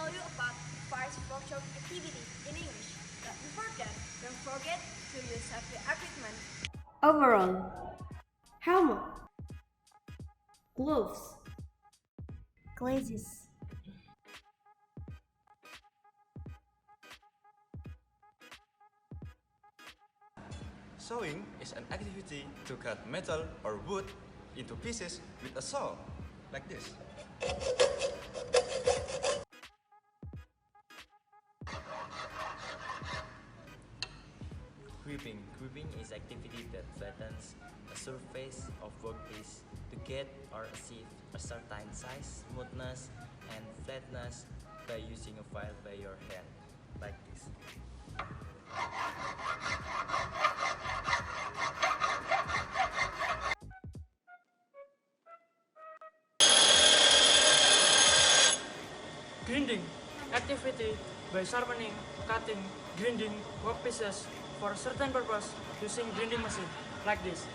tell you about various workshop activity in English. But before that, don't forget to use safety equipment. Overall, helmet, gloves, glasses. Sawing is an activity to cut metal or wood into pieces with a saw, like this. Gripping. Gripping is activity that flattens a surface of workpiece to get or achieve a certain size, smoothness, and flatness by using a file by your hand, like this. Grinding activity by sharpening, cutting, grinding workpieces for a certain purpose using grinding machine like this.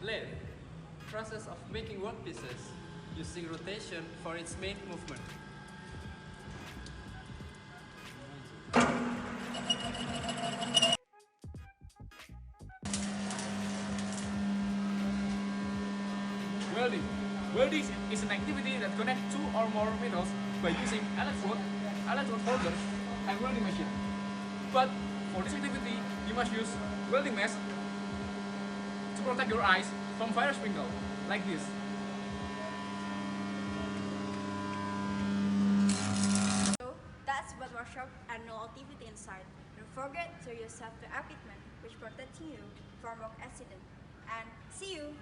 LATHE, process of making workpieces using rotation for its main movement. Welding. Welding is an activity that connects two or more metals by using electrode holders, and welding machine. But for this activity, you must use welding mask to protect your eyes from fire sprinkle, like this. So that's what workshop and no activity inside. Don't forget to use safety equipment which protects you from work accident. And see you!